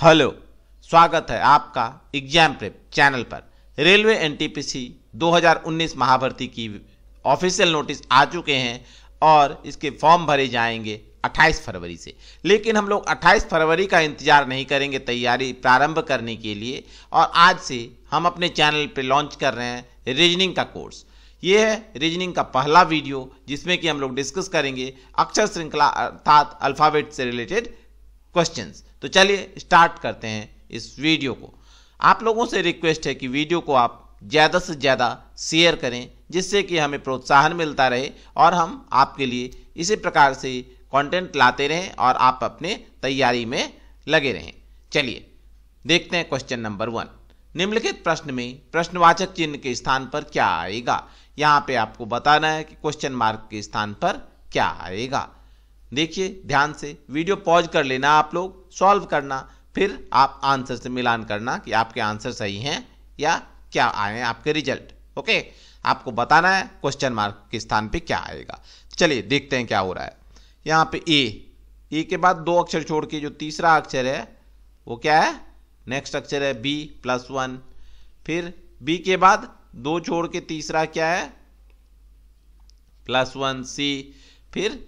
Hello, स्वागत है आपका एग्जाम प्रेप चैनल पर। रेलवे एनटीपीसी 2019 महाभर्ती की ऑफिशियल नोटिस आ चुके हैं और इसके फॉर्म भरे जाएंगे 28 फरवरी से। लेकिन हम लोग 28 फरवरी का इंतजार नहीं करेंगे तैयारी प्रारंभ करने के लिए, और आज से हम अपने चैनल पे लॉन्च कर रहे हैं रीजनिंग का कोर्स। ये है रीजनिंग का पहला वीडियो जिसमें कि हम लोग डिस्कस करेंगे अक्षर श्रृंखला अर्थात अल्फाबेट से रिलेटेड क्वेश्चंस। तो चलिए स्टार्ट करते हैं इस वीडियो को। आप लोगों से रिक्वेस्ट है कि वीडियो को आप ज़्यादा से ज़्यादा शेयर करें, जिससे कि हमें प्रोत्साहन मिलता रहे और हम आपके लिए इसी प्रकार से कंटेंट लाते रहें और आप अपने तैयारी में लगे रहें। चलिए देखते हैं क्वेश्चन नंबर 1। निम्नलिखित प्रश्न में प्रश्नवाचक चिन्ह के स्थान पर क्या आएगा। यहाँ पे आपको बताना है कि क्वेश्चन मार्क के स्थान पर क्या आएगा। देखिए ध्यान से, वीडियो पॉज कर लेना, आप लोग सॉल्व करना, फिर आप आंसर से मिलान करना कि आपके आंसर सही हैं या क्या आए आपके रिजल्ट। ओके, आपको बताना है क्वेश्चन मार्क के स्थान पे क्या आएगा। चलिए देखते हैं क्या हो रहा है। यहाँ पे ए के बाद 2 अक्षर छोड़ के जो तीसरा अक्षर है वो क्या है, नेक्स्ट अक्षर है बी +1। फिर बी के बाद 2 छोड़ के तीसरा क्या है, +1 सी। फिर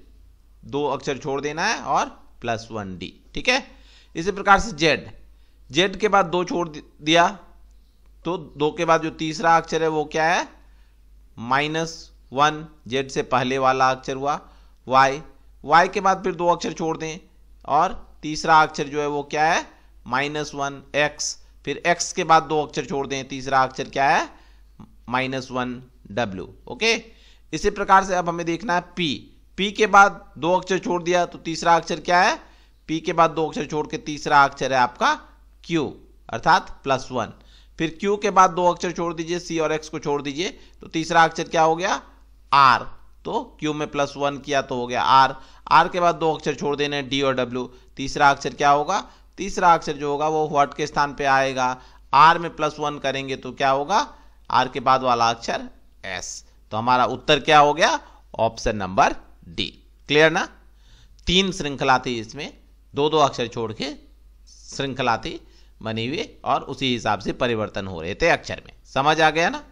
2 अक्षर छोड़ देना है और +1 डी। ठीक है, इसी प्रकार से जेड के बाद 2 छोड़ दिया तो 2 के बाद जो तीसरा अक्षर है वो क्या है, -1। जेड से पहले वाला अक्षर हुआ वाई के बाद फिर 2 अक्षर छोड़ दें और तीसरा अक्षर जो है वो क्या है, -1 एक्स। फिर एक्स के बाद 2 अक्षर छोड़ दें, तीसरा अक्षर क्या है, -1 डब्ल्यू। ओके, इसी प्रकार से अब हमें देखना है पी के बाद 2 अक्षर छोड़ दिया तो तीसरा अक्षर क्या है, पी के बाद 2 अक्षर छोड़ के तीसरा अक्षर है आपका क्यू अर्थात +1। फिर क्यू के बाद 2 अक्षर छोड़ दीजिए, सी और एक्स को छोड़ दीजिए तो तीसरा अक्षर क्या हो गया, आर। तो क्यू में +1 किया तो हो गया आर के बाद 2 अक्षर छोड़ देने, डी और डब्ल्यू। तीसरा अक्षर क्या होगा, तीसरा अक्षर जो होगा वो व्हाट के स्थान पे आएगा, आर में +1 करेंगे तो क्या होगा, आर के बाद वाला अक्षर एस। तो हमारा उत्तर क्या हो गया, ऑप्शन नंबर डी। क्लियर ना। 3 श्रृंखला थी, इसमें 2-2 अक्षर छोड़ के श्रृंखला थी बनी हुई और उसी हिसाब से परिवर्तन हो रहे थे अक्षर में। समझ आ गया ना।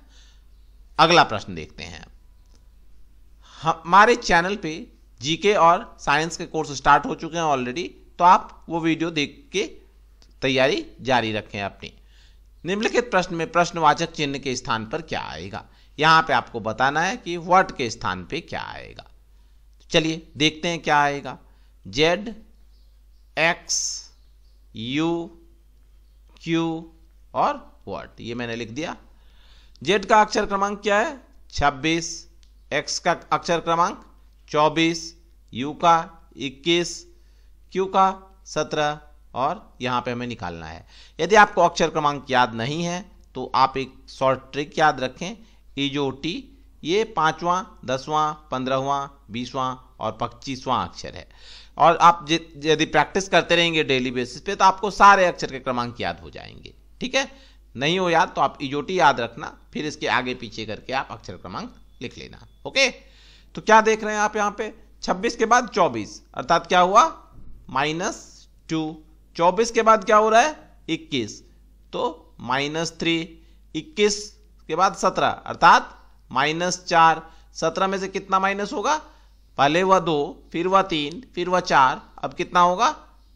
अगला प्रश्न देखते हैं। हमारे चैनल पे जीके और साइंस के कोर्स स्टार्ट हो चुके हैं ऑलरेडी, तो आप वो वीडियो देख के तैयारी जारी रखें अपनी। निम्नलिखित प्रश्न में प्रश्नवाचक चिन्ह के स्थान पर क्या आएगा। यहां पे आपको बताना है कि व्हाट के स्थान पे क्या आएगा। चलिए देखते हैं क्या आएगा। जेड, एक्स, यू, क्यू और व्हाट, ये मैंने लिख दिया। जेड का अक्षर क्रमांक क्या है, 26। एक्स का अक्षर क्रमांक 24, यू का 21, क्यू का 17 और यहां पे हमें निकालना है। यदि आपको अक्षर क्रमांक याद नहीं है तो आप एक शॉर्ट ट्रिक याद रखें, ईजोटी। ये 5वां, 10वां, 15वां, 20वां और 25वां अक्षर है। और आप यदि प्रैक्टिस करते रहेंगे डेली बेसिस पे तो आपको सारे अक्षर के क्रमांक याद हो जाएंगे। ठीक है, नहीं हो याद तो आप ईजोटी याद रखना, फिर इसके आगे पीछे करके आप अक्षर क्रमांक लिख लेना। ओके, तो क्या देख रहे हैं आप यहाँ पे, 26 के बाद 24 अर्थात क्या हुआ, -2। 24 के बाद क्या हो रहा है, 21 तो -3। 21 के बाद 17 अर्थात -4। 17 में से कितना माइनस होगा, पहले वह 2, फिर वह 3, फिर वह 4, अब कितना होगा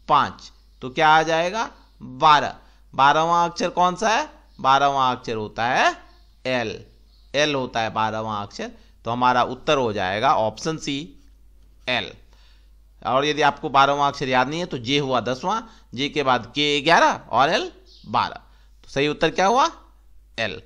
5। तो क्या आ जाएगा 12। 12वां अक्षर कौन सा है, 12वां अक्षर होता है एल होता है 12वां अक्षर। तो हमारा उत्तर हो जाएगा ऑप्शन सी एल। और यदि आपको 12वां अक्षर याद नहीं है तो जे हुआ 10वां, जे के बाद के 11 और एल 12। तो सही उत्तर क्या हुआ, एल।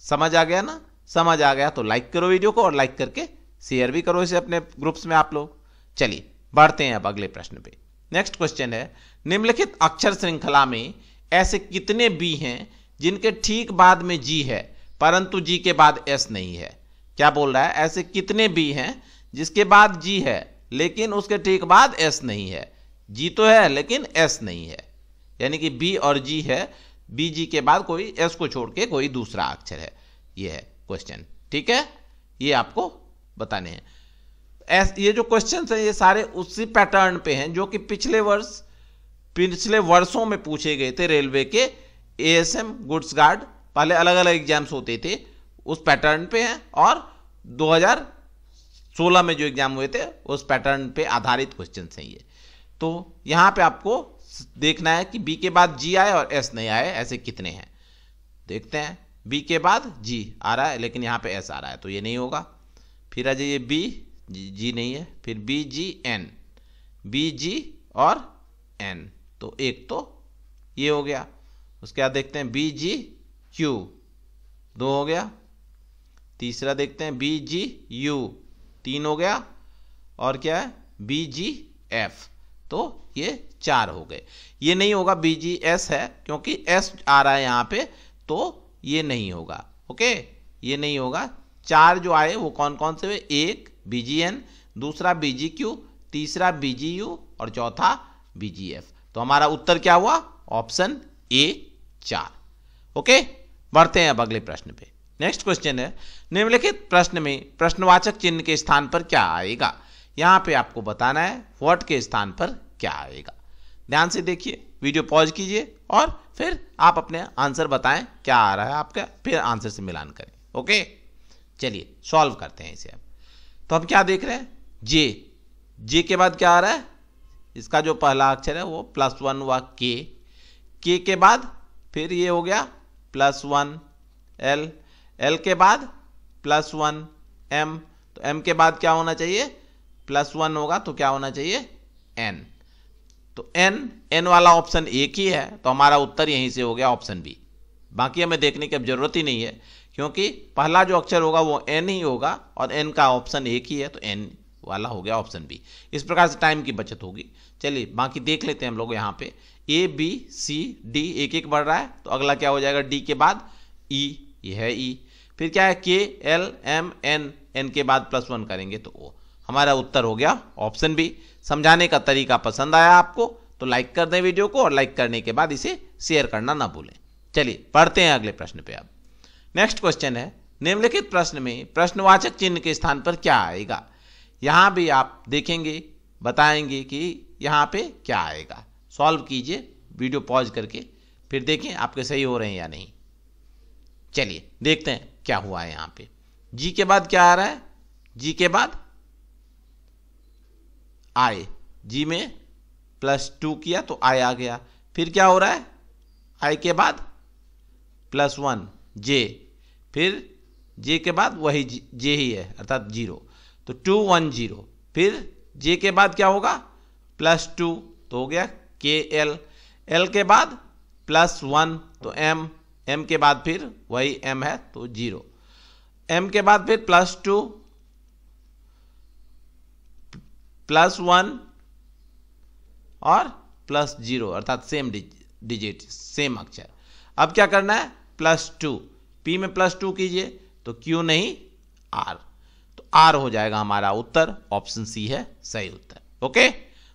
समझ आ गया ना। समझ आ गया तो लाइक करो वीडियो को और लाइक करके शेयर भी करो इसे अपने ग्रुप्स में आप लोग। चलिए बढ़ते हैं अब अगले प्रश्न पे। नेक्स्ट क्वेश्चन है, निम्नलिखित अक्षर श्रृंखला में ऐसे कितने बी हैं जिनके ठीक बाद में जी है परंतु जी के बाद एस नहीं है। क्या बोल रहा है, ऐसे कितने बी हैं जिसके बाद जी है लेकिन उसके ठीक बाद एस नहीं है। जी तो है लेकिन एस नहीं है, यानी कि बी और जी है, बी जी के बाद कोई एस को छोड़ के कोई दूसरा अक्षर है। यह है क्वेश्चन। ठीक है, ये आपको बताने हैं। ये जो क्वेश्चन है ये सारे उसी पैटर्न पे हैं जो कि पिछले वर्ष पिछले वर्षों में पूछे गए थे रेलवे के एएसएम गुड्स गार्ड, पहले अलग अलग एग्जाम्स होते थे उस पैटर्न पे हैं, और 2016 में जो एग्जाम हुए थे उस पैटर्न पे आधारित क्वेश्चन हैं ये। तो यहां पे आपको देखना है कि बी के बाद जी आए और एस नहीं आए, ऐसे कितने हैं देखते हैं। बी के बाद जी आ रहा है लेकिन यहां पे एस आ रहा है तो ये नहीं होगा। फिर आ जाइए बी, जी नहीं है, फिर बी जी एन, बी जी और एन, तो एक तो ये हो गया। उसके बाद देखते हैं बी जी क्यू, दो हो गया। तीसरा देखते हैं बी जी यू, तीन हो गया। और क्या है बी जी एफ, तो ये चार हो गए। ये नहीं होगा, बी जी एस है क्योंकि एस आ रहा है यहां पे, तो ये नहीं होगा। ओके, ये नहीं होगा। चार जो आए वो कौन कौन से हुए, एक बी जी एन, दूसरा बी जी क्यू, तीसरा बी जी यू और चौथा बी जी एफ। तो हमारा उत्तर क्या हुआ, ऑप्शन ए 4। ओके, बढ़ते हैं अब अगले प्रश्न पे। नेक्स्ट क्वेश्चन है, निम्नलिखित प्रश्न में प्रश्नवाचक चिन्ह के स्थान पर क्या आएगा। यहां पे आपको बताना है व्हाट के स्थान पर क्या आएगा। ध्यान से देखिए, वीडियो पॉज कीजिए और फिर आप अपने आंसर बताएं क्या आ रहा है आपका, फिर आंसर से मिलान करें। ओके, चलिए सॉल्व करते हैं इसे अब। तो हम क्या देख रहे हैं, जे, जे के बाद क्या आ रहा है, इसका जो पहला अक्षर है वो +1 हुआ के के बाद फिर ये हो गया +1 एल, एल के बाद +1 एम, तो एम के बाद क्या होना चाहिए, +1 होगा तो क्या होना चाहिए एन, तो एन वाला ऑप्शन एक ही है तो हमारा उत्तर यहीं से हो गया ऑप्शन बी। बाकी हमें देखने की अब जरूरत ही नहीं है क्योंकि पहला जो अक्षर होगा वो एन ही होगा और एन का ऑप्शन एक ही है, तो एन वाला हो गया ऑप्शन बी। इस प्रकार से टाइम की बचत होगी। चलिए बाकी देख लेते हैं हम लोग। यहाँ पे ए बी सी डी एक एक बढ़ रहा है, तो अगला क्या हो जाएगा, डी के बाद ई, ये है ई, फिर क्या है के एल एम एन, एन के बाद +1 करेंगे तो ओ। हमारा उत्तर हो गया ऑप्शन बी। समझाने का तरीका पसंद आया आपको तो लाइक कर दें वीडियो को, और लाइक करने के बाद इसे शेयर करना ना भूलें। चलिए पढ़ते हैं अगले प्रश्न पे अब। नेक्स्ट क्वेश्चन है, निम्नलिखित प्रश्न में प्रश्नवाचक चिन्ह के स्थान पर क्या आएगा। यहां भी आप देखेंगे, बताएंगे कि यहां पे क्या आएगा। सॉल्व कीजिए वीडियो पॉज करके, फिर देखें आपके सही हो रहे हैं या नहीं। चलिए देखते हैं क्या हुआ है। यहां पे जी के बाद क्या आ रहा है, जी के बाद आई, जी में +2 किया तो आई आ गया। फिर क्या हो रहा है, आई के बाद +1 जे, फिर जे के बाद वही जे ही है अर्थात 0, तो 2 1 0। फिर जे के बाद क्या होगा, +2 तो हो गया के एल, एल के बाद +1 तो एम, एम के बाद फिर वही एम है तो 0, एम के बाद फिर +2 +1 और +0 अर्थात सेम डिजिट, सेम अक्षर। अब क्या करना है, +2, पी में +2 कीजिए तो क्यू नहीं आर, तो आर हो जाएगा हमारा उत्तर, ऑप्शन सी है सही उत्तर। ओके,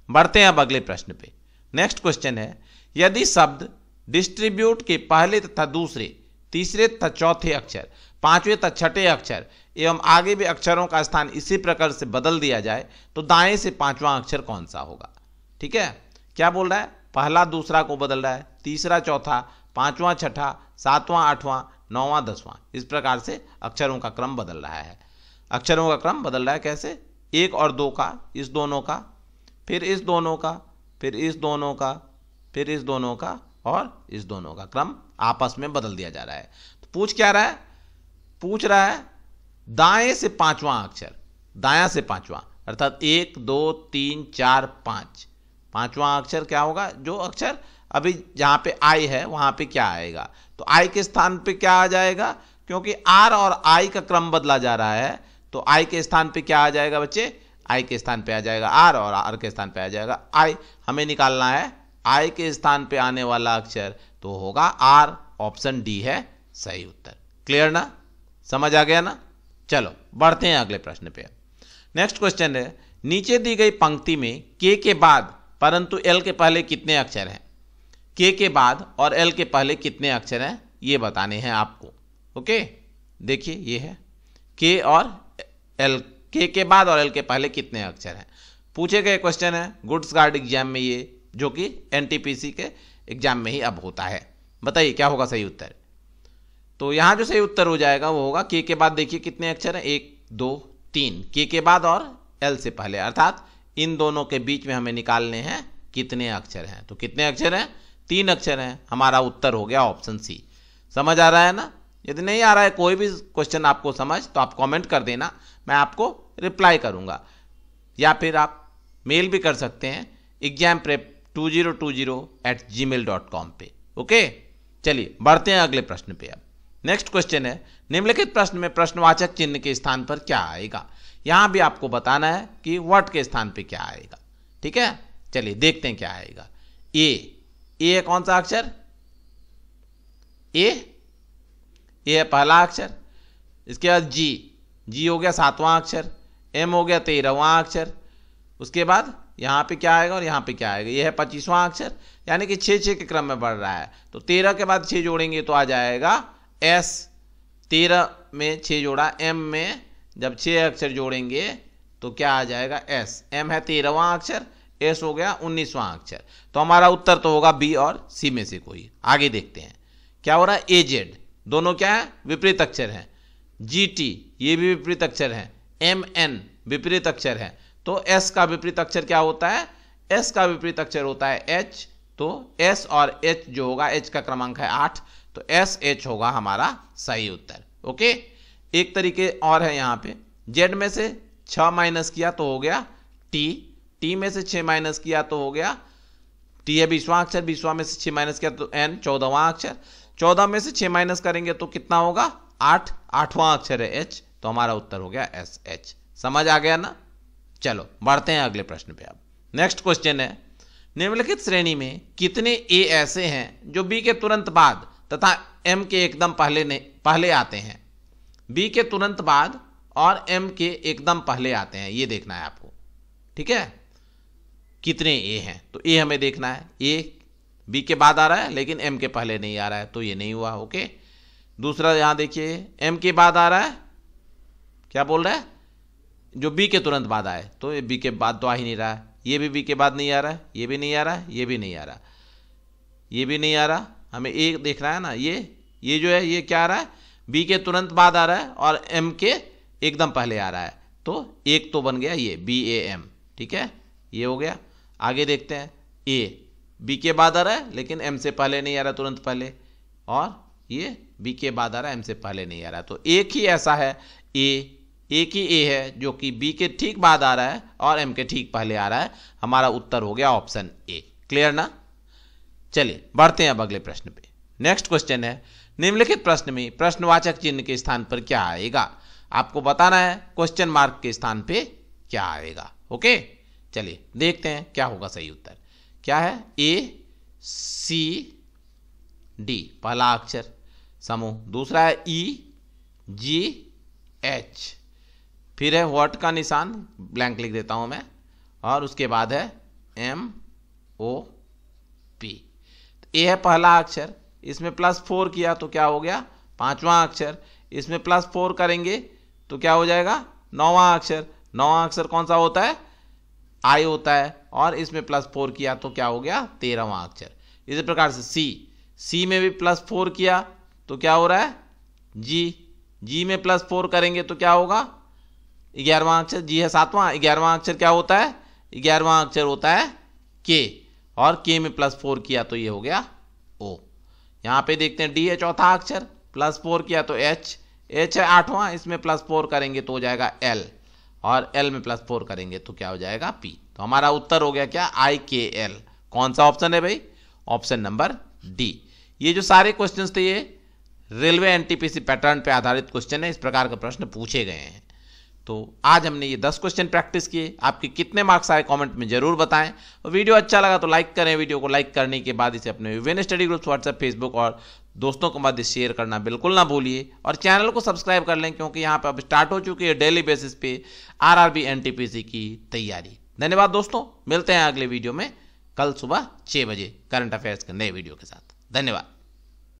बढ़ते हैं अब अगले प्रश्न पे। नेक्स्ट क्वेश्चन है, यदि शब्द डिस्ट्रीब्यूट के पहले तथा दूसरे, तीसरे तथा चौथे अक्षर, पांचवें तथा छठे अक्षर एवं आगे भी अक्षरों का स्थान इसी प्रकार से बदल दिया जाए तो दाएं से पांचवां अक्षर कौन सा होगा। ठीक है, क्या बोल रहा है, पहला दूसरा को बदल रहा है, तीसरा चौथा, पांचवां छठा, सातवां आठवां, नौवां 10वां, इस प्रकार से अक्षरों का क्रम बदल रहा है। अक्षरों का क्रम बदल रहा है कैसे, 1 और 2 का, इस दोनों का, फिर इस दोनों का, फिर इस दोनों का, फिर इस दोनों का और इस दोनों का क्रम आपस में बदल दिया जा रहा है। तो पूछ क्या रहा है, पूछ रहा है दाएं से पांचवां अक्षर, दायां से पांचवां अर्थात 1 2 3 4 5, पांचवां अक्षर क्या होगा, जो अक्षर अभी जहां पे आई है वहां पे क्या आएगा, तो आई के स्थान पे क्या आ जाएगा, क्योंकि आर और आई का क्रम बदला जा रहा है तो आई के स्थान पे क्या आ जाएगा बच्चे, आई के स्थान पे आ जाएगा आर और आर के स्थान पे आ जाएगा आई। हमें निकालना है आई के स्थान पे आने वाला अक्षर, तो होगा आर, ऑप्शन डी है सही उत्तर। क्लियर ना, समझ आ गया ना। चलो बढ़ते हैं अगले प्रश्न पे। नेक्स्ट क्वेश्चन है, नीचे दी गई पंक्ति में के बाद परंतु एल के पहले कितने अक्षर हैं, के बाद और एल के पहले कितने अक्षर हैं ये बताने हैं आपको। ओके, देखिए ये है के और एल, के बाद और एल के पहले कितने अक्षर हैं, पूछे गए क्वेश्चन है गुड्स गार्ड एग्जाम में, ये जो कि एनटीपीसी के एग्जाम में ही अब होता है। बताइए क्या होगा सही उत्तर। तो यहां जो सही उत्तर हो जाएगा वो होगा के बाद देखिए कितने अक्षर हैं, 1 2 3, के बाद और एल से पहले, अर्थात इन दोनों के बीच में हमें निकालने हैं कितने अक्षर हैं। तो कितने अक्षर हैं, 3 अक्षर हैं। हमारा उत्तर हो गया ऑप्शन सी। समझ आ रहा है ना। यदि नहीं आ रहा है कोई भी क्वेश्चन आपको समझ, तो आप कमेंट कर देना, मैं आपको रिप्लाई करूंगा, या फिर आप मेल भी कर सकते हैं examprep2020@gmail.com पे। ओके, चलिए बढ़ते हैं अगले प्रश्न पे। अब नेक्स्ट क्वेश्चन है, निम्नलिखित प्रश्न में प्रश्नवाचक चिन्ह के स्थान पर क्या आएगा। यहां भी आपको बताना है कि व्हाट के स्थान पे क्या आएगा। ठीक है, चलिए देखते हैं क्या आएगा। ए कौन सा अक्षर, ए है पहला अक्षर। इसके बाद जी हो गया 7वां अक्षर, एम हो गया 13वां अक्षर। उसके बाद यहां पे क्या आएगा और यहां पे क्या आएगा, ये है 25वां अक्षर, यानी कि 6 के क्रम में बढ़ रहा है। तो 13 के बाद 6 जोड़ेंगे तो आ जाएगा एस। 13 में 6 जोड़ा, एम में जब 6 अक्षर जोड़ेंगे तो क्या आ जाएगा एस। एम है 13वां अक्षर, एस हो गया 19वां अक्षर। तो हमारा उत्तर तो होगा बी और सी में से कोई। आगे देखते हैं क्या हो रहा है। एजेड दोनों क्या है, विपरीत अक्षर हैं। जीटी ये भी विपरीत अक्षर है। एम एन विपरीत अक्षर है। तो एस का विपरीत अक्षर क्या होता है, एस का विपरीत अक्षर होता है एच। तो एस और एच जो होगा, एच का क्रमांक है 8, तो एस एच होगा हमारा सही उत्तर। ओके, एक तरीके और है यहाँ पे, जेड में से 6 माइनस किया तो हो गया टी में से 6 माइनस किया तो हो गया, टी है 20वां अक्षर, 20वां में से 6 माइनस किया तो एन 14वां अक्षर, 14 में से 6 माइनस करेंगे तो कितना होगा 8, 8वां अक्षर है एच। तो हमारा उत्तर हो गया एस एच। समझ आ गया ना। चलो बढ़ते हैं अगले प्रश्न पे। अब नेक्स्ट क्वेश्चन है, निम्नलिखित श्रेणी में कितने ए ऐसे हैं जो बी के तुरंत बाद तथा एम के एकदम पहले आते हैं। बी के तुरंत बाद और एम के एकदम पहले आते हैं, ये देखना है आपको। ठीक है, कितने ए हैं, तो ए हमें देखना है। ए बी के बाद आ रहा है लेकिन एम के पहले नहीं आ रहा है, तो ये नहीं हुआ। ओके, दूसरा यहां देखिए, एम के बाद आ रहा है, क्या बोल रहा है, जो बी के तुरंत बाद आए, तो ये बी के बाद तो आ ही नहीं रहा है। ये भी बी के बाद नहीं आ रहा है, ये भी नहीं आ रहा है, ये भी नहीं आ रहा, ये भी नहीं आ रहा। हमें ए देखना है ना, ये जो है ये क्या आ रहा है, बी के तुरंत बाद आ रहा है और एम के एकदम पहले आ रहा है। तो एक तो बन गया ये बी ए एम। ठीक है, ये हो गया। आगे देखते हैं, ए बी के बाद आ रहा है लेकिन एम से पहले नहीं आ रहा, तुरंत पहले, और ये बी के बाद आ रहा है, एम से पहले नहीं आ रहा। तो एक ही ऐसा है एक ही ए है जो कि बी के ठीक बाद आ रहा है और एम के ठीक पहले आ रहा है। हमारा उत्तर हो गया ऑप्शन ए। क्लियर ना। चलिए बढ़ते हैं अब अगले प्रश्न पे। नेक्स्ट क्वेश्चन है, निम्नलिखित प्रश्न में प्रश्नवाचक चिन्ह के स्थान पर क्या आएगा। आपको बताना है क्वेश्चन मार्क के स्थान पे क्या आएगा। ओके, चलिए देखते हैं क्या होगा सही उत्तर। क्या है, ए सी डी पहला अक्षर समूह, दूसरा है ई जी एच, फिर है व्हाट का निशान, ब्लैंक लिख देता हूं मैं, और उसके बाद है एम ओ पी। ए है पहला अक्षर, इसमें +4 किया तो क्या हो गया 5वां अक्षर, इसमें +4 करेंगे तो क्या हो जाएगा 9वां अक्षर। 9वां अक्षर कौन सा होता है, आई होता है, और इसमें +4 किया तो क्या हो गया 13वां अक्षर। इसी प्रकार से सी में भी +4 किया तो क्या हो रहा है जी में +4 करेंगे तो क्या होगा 11वां अक्षर, जी है 7वां, 11वां अक्षर क्या होता है, 11वां अक्षर होता है के, और के में +4 किया तो ये हो गया ओ। यहां पे देखते हैं डी है चौथा अक्षर, +4 किया तो एच है 8वां, इसमें +4 करेंगे तो हो जाएगा एल, और एल में +4 करेंगे तो क्या हो जाएगा पी। तो हमारा उत्तर हो गया क्या IKL। कौन सा ऑप्शन है भाई, ऑप्शन नंबर डी। ये जो सारे क्वेश्चंस थे ये रेलवे एनटीपीसी पैटर्न पे आधारित क्वेश्चन है, इस प्रकार के प्रश्न पूछे गए हैं। तो आज हमने ये 10 क्वेश्चन प्रैक्टिस किए। आपके कितने मार्क्स आए कमेंट में जरूर बताएं, और वीडियो अच्छा लगा तो लाइक करें। वीडियो को लाइक करने के बाद इसे अपने विभिन्न स्टडी ग्रुप्स व्हाट्सएप फेसबुक और दोस्तों के मध्य शेयर करना बिल्कुल ना भूलिए, और चैनल को सब्सक्राइब कर लें क्योंकि यहाँ पर अब स्टार्ट हो चुकी है डेली बेसिस पे RRB एनटीपीसी की तैयारी। धन्यवाद दोस्तों, मिलते हैं अगले वीडियो में कल सुबह 6 बजे करंट अफेयर्स के नए वीडियो के साथ। धन्यवाद।